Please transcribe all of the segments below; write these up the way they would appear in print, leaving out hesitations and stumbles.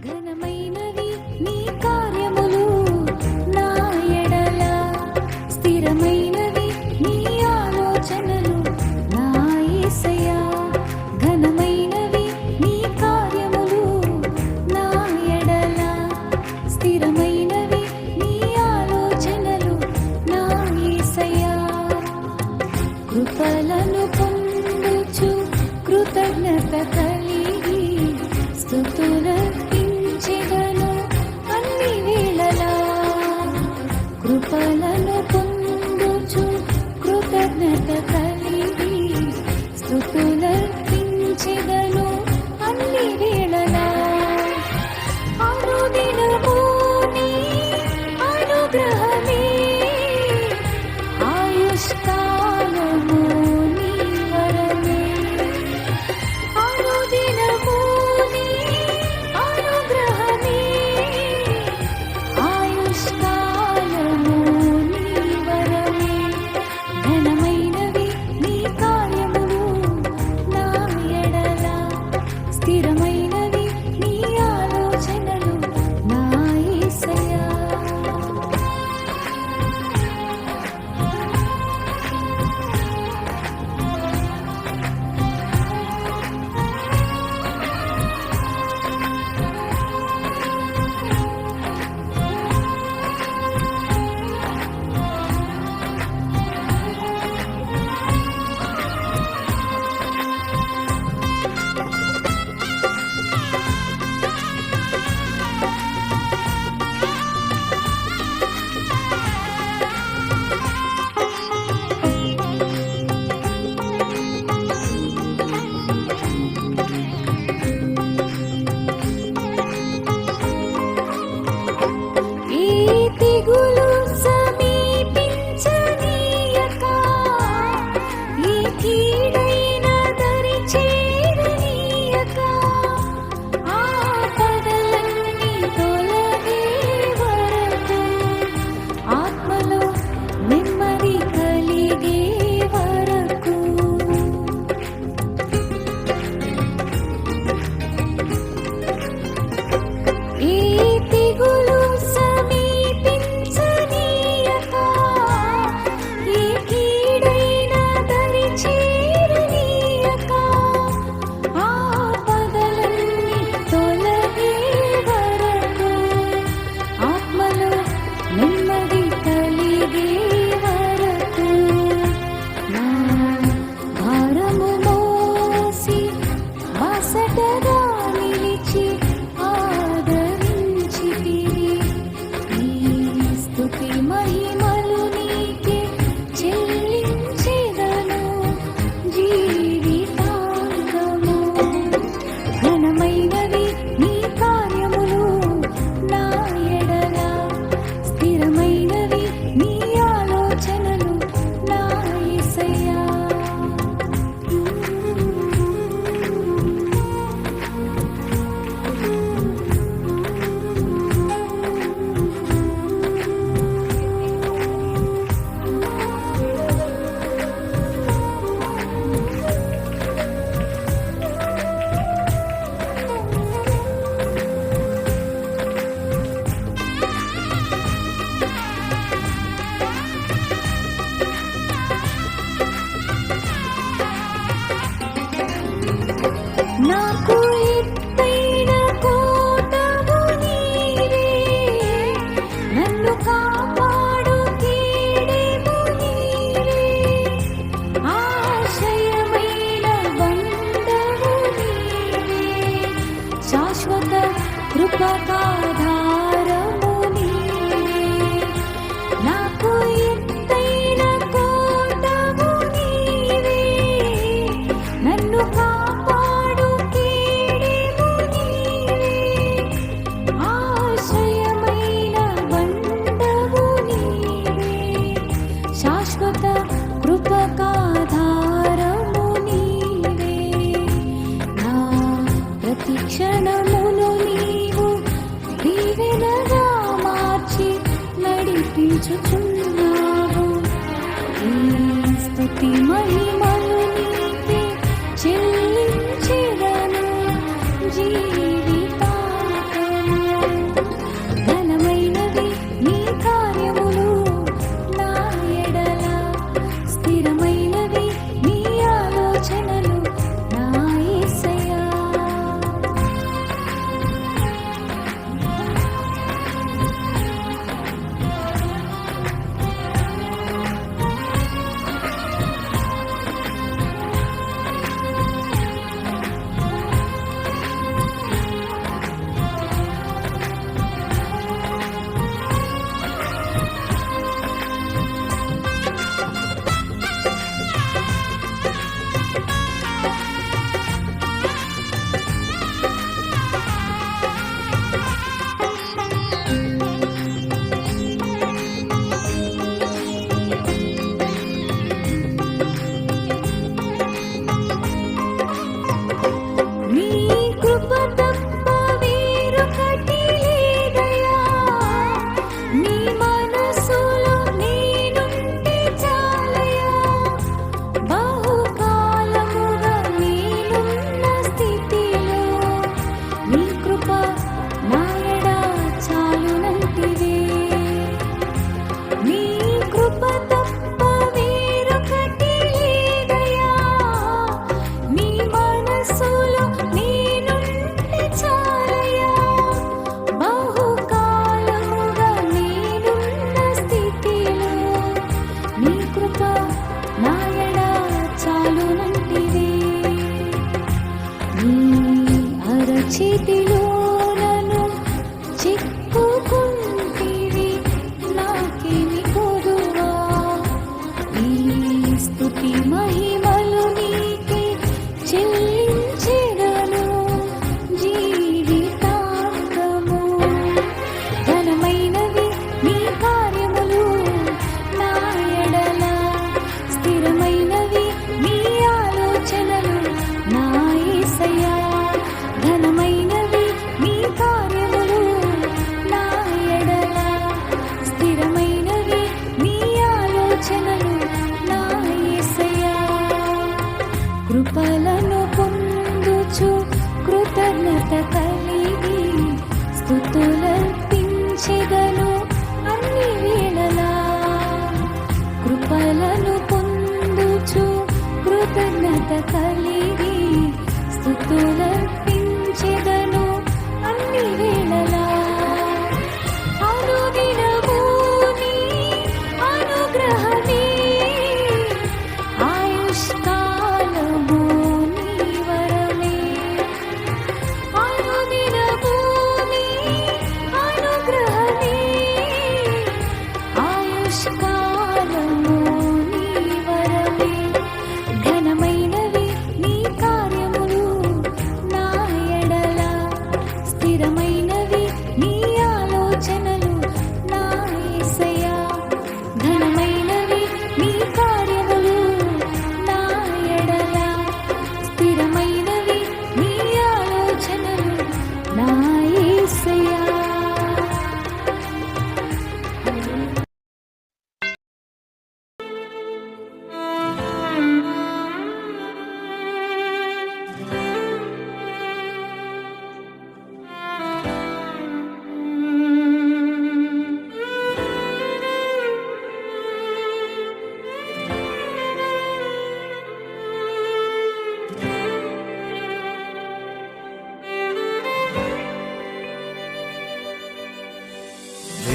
ఘనమైనవి నీ కార్యములు నా ఎడల, స్థిరమైనవి నీ ఆలోచనలు నా యేసయ్యా. ఘనమైనవి నీ కార్యములు నా ఎడల, స్థిరమైనవి నీ ఆలోచనలు నా యేసయ్యా. కృపలను పొందుచు కృతజ్ఞత కలిగి స్తుతులర్పించెదను అన్ని వేళలా. కృపలను పొందుచు కృతజ్ఞత కలిగి స్తుతులర్పించెదను అన్ని వేళలా. అనుదినము నీ అనుగ్రహమే, ఆయుష్కాలము నీ వరమే. అనుదినము చేతిలోనను చిక్కుకుంటివి నాకేమి కొదువా ఈ స్తుతి మహిమలు నీకే చెల్లించెదను జీవితాంతము ఘనమైనవి నీ కార్యములు నా ఎడల స్థిరమైనవి నీ ఆలోచనలు నా యేసయ్యా ఘనమైనవి నీ కార్యములు నా ఎడల స్థిరమైనవి నీ ఆలోచనలు నా యేసయ్యా కృపలను పొందుచు కృతజ్ఞత కలిగి స్తుతులర్పించెదను అన్ని వేళలా కృపలను పొందుచు కృతజ్ఞత కలిగి స్తుతులర్పించెదను అన్ని వేళలా అనుదినము నీ అనుగ్రహమే ఆయుష్కాలము నీ వరమే అనుదినము నీ అనుగ్రహమే ఆయుష్కాలము నీ వరమే ఘనమైనవి నీ కార్యములు నా ఎడల స్థిరమైనవి నీ ఆలోచనలు నా యేసయ్యా ఘనమైనవి నీ కార్యములు నా ఎడల స్థిరమైనవి నీ ఆలోచనలు నా యేసయ్యా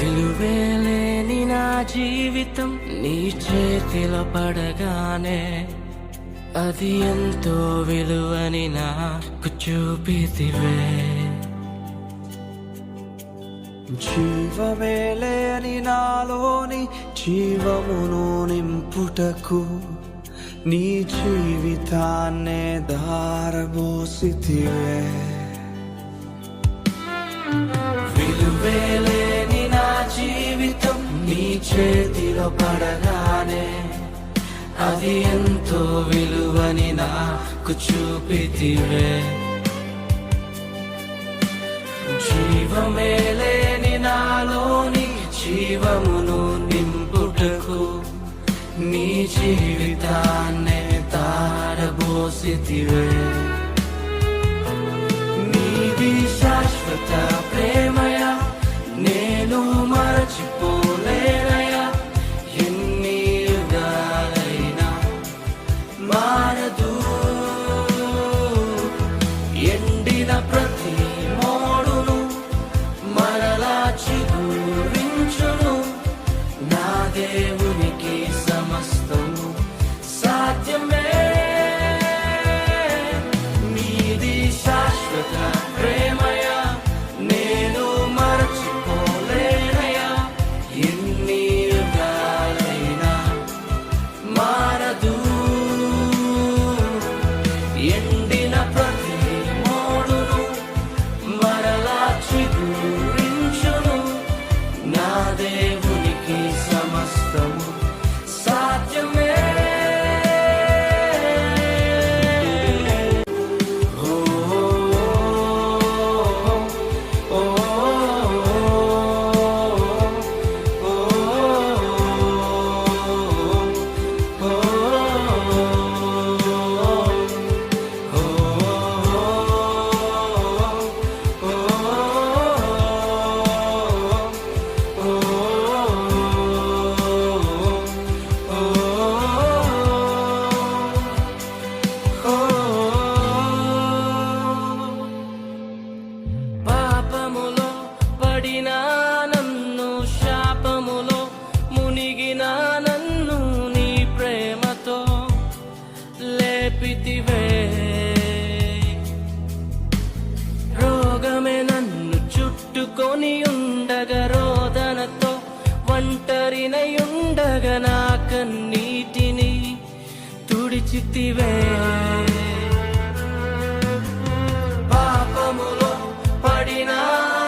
విలువేలేని నా జీవితం నీ చేతిలో పడగానే అది ఎంతో విలువని నాకు చూపితివే జీవమే లేని నాలోని జీవమును నింపుటకు నీ జీవితాన్నే దారబోసితివే విలువేలేని నా జీవితం నీ చేతిలో పడగానే అది ఎంతో విలువని నాకు చూపితివే జీవమే లేని నాలోని జీవమును నింపుటకు నీ జీవితాన్నే తారబోసితివే నీది శాశ్వత ప్రేమయ నేను మరచిపోలేనయా ఎన్ని యుగాలైనా మారదు ఎండిన ప్రతి మోడును మరలా చిగురించును నా దేవునికి సమస్తము సాధ్యమే నీది శాశ్వత ప్రేమయ నేను మరచిపోలేనయా ఎన్ని యుగాలైనా మారదు ఎండిన ప్రతి మోడును మరలా చిగురించును నా దేవునికి సమస్తము సాధ్యమే ఓ ఓ పాపములో పడిన నన్ను శాపములో మునిగిన నన్ను నీ ప్రేమతో లేపితివే తుడిచితివే. పాపములో పడిన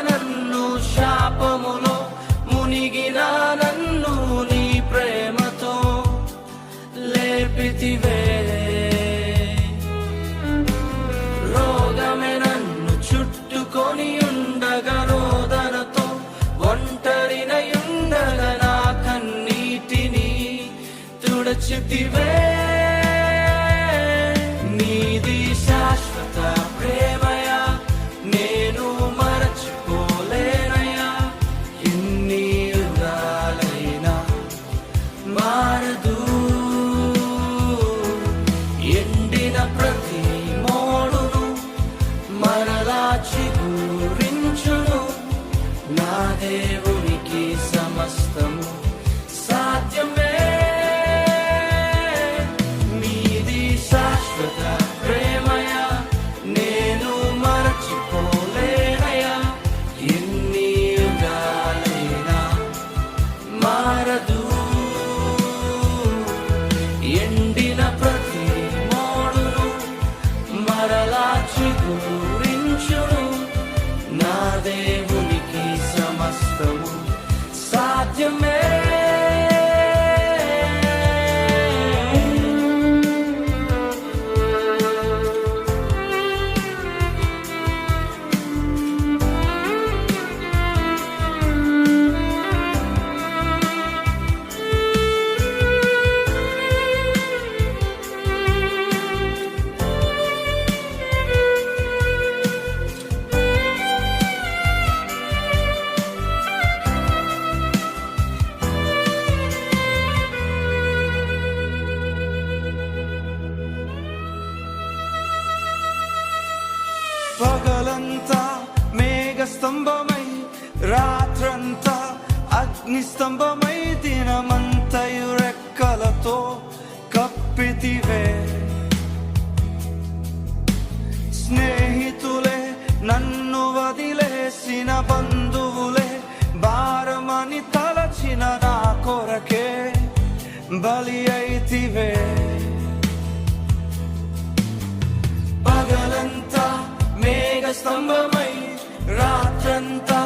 నన్ను, శాపములో మునిగిన నన్ను నీ ప్రేమతో లేపితివే. రోగమే నన్ను చుట్టుకొని ఉండగా, రోదనతో ఒంటరినయుండగా నా కన్నీటిని తుడచితివే. నీది శాశ్వత ప్రేమయా, నేను మరచిపోలేనయా. ఎన్ని యుగాలైనా మారదు. ఎండిన ప్రతి మోడును మరలా చిగురించును. నా దేవునికి సమస్తము సాధ్యమే. నీది శాశ్వత ప్రేమయా, నేను మరచిపోలేనయా. ఎన్ని యుగాలైనా మారదు. ఎండిన ప్రతి మోడును మరలా చిగురించును. నా దేవునికి సమస్తము సాధ్యమే. పగలంతా మేఘ స్తంభమై, రాత్రంతా అగ్ని స్తంభమై, దినమంతయు రెక్కలతో కప్పితివే. స్నేహితులే నన్ను వదిలేసిన, బంధువులే భారమని తలచిన నా కొరకే బలి అయితివే. పగలంతా మేఘ స్తంభమై, రాత్రంతా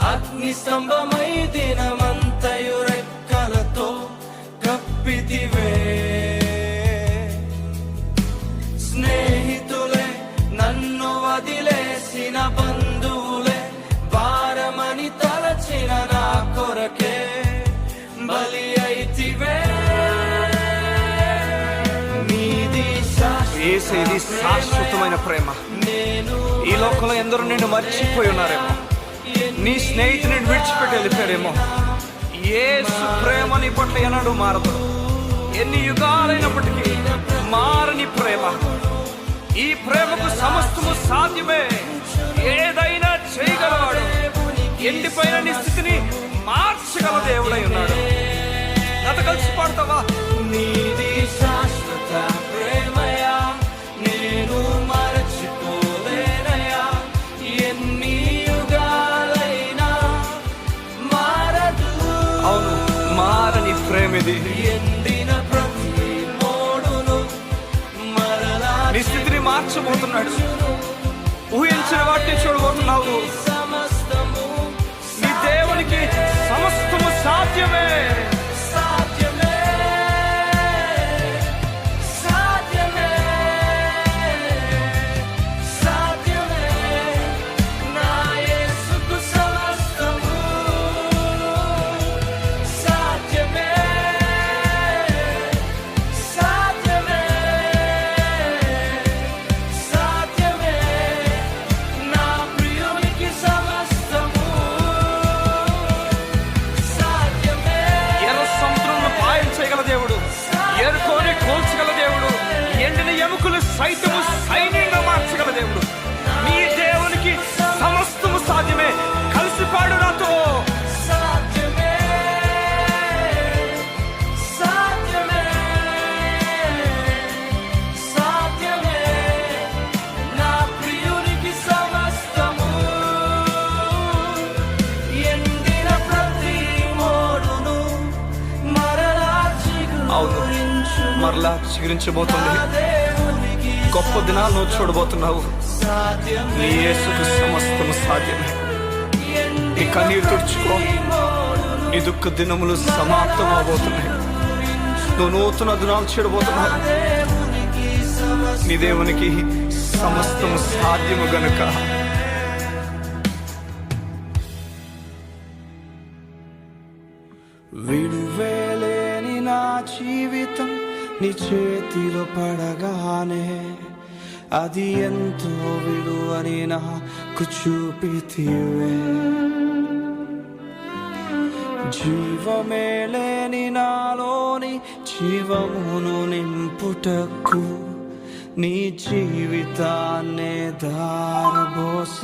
అగ్ని స్తంభమై, దినమంతయు రెక్కలతో కప్పితివే. స్నేహితులే నన్ను వదిలేసిన, బంధువులే భారమని తలచిన నా కొరకే బలి అయితివే. యేసయ్య శాశ్వతమైన ప్రేమ. ఈ లోకంలో ఎందరో నిన్ను మర్చిపోయి ఉన్నారేమో, నీ స్నేహితుని విడిచిపెట్టి వెళ్ళిపోయారేమో. యేసు ప్రేమ నీ పట్ల ఎన్నడూ మారదు. ఎన్ని యుగాలైనప్పటికీ మారని ప్రేమ. ఈ ప్రేమకు సమస్తము సాధ్యమే. ఏదైనా చేయగలవాడు. ఎండిపోయిన నీ స్థితిని మార్చగల దేవుడై ఉన్నాడు. నాతో కలిసి పాడతావా? నీది శాశ్వత ప్రేమయా, నేను మరచిపోలేనయా. ఎన్ని యుగాలైనా మారదు. అవును, మారని ప్రేమిది. ఎండిన ప్రతి మోడును మరలా నీ స్థితిని మార్చబోతున్నాడు. ఊహించిన వాటిని చూడబోతున్నావు. సమస్తము నీ దేవునికి సమస్తము సాధ్యమే. సాధ్యమే. సాధ్యమే. సాధ్యమే. నా యేసుకు సమస్తము సాధ్యమే. సాధ్యమే. సాధ్యమే. నా ప్రియునికి సమస్తము సాధ్యమే. ఎర్ర సముద్రంలో పాయం చేయగల దేవుడు, ఎరుకోని కోల్చగల దేవుడు, ఎండిన ఎముకలు సైతము సైన్యంగా మార్చగల దేవుడు. నీ దేవునికి సమస్తము సాధ్యమే. కలిసి పాడు నాతో. సాధ్యమే. సాధ్యమే. సాధ్యమే. నా ప్రియునికి సమస్తము. ఎండిన ప్రతి మోడును మరలా అవును, చిగురించును. మరలా చిగురించబోతుంది. గొప్ప దినాలు నువ్వు చూడబోతున్నావు. నీ యేసుకు సమస్తము సాధ్యమే. నీ కన్నీరు తుడుచుకో. నీ దుఃఖ దినములు సమాప్తం అవబోతున్నాయి. నువ్వు నూతన దినాలు చూడబోతున్నావు. నీ దేవునికి సమస్తము సాధ్యము గనుక విలువేలేని నా జీవితం నీ చేతిలో పడగానే అది ఎంతో విలువని నాకు చూపితివే. జీవమే లేని నాలోని జీవమును నింపుటకు నీ జీవితాన్నే దారబోసితివే.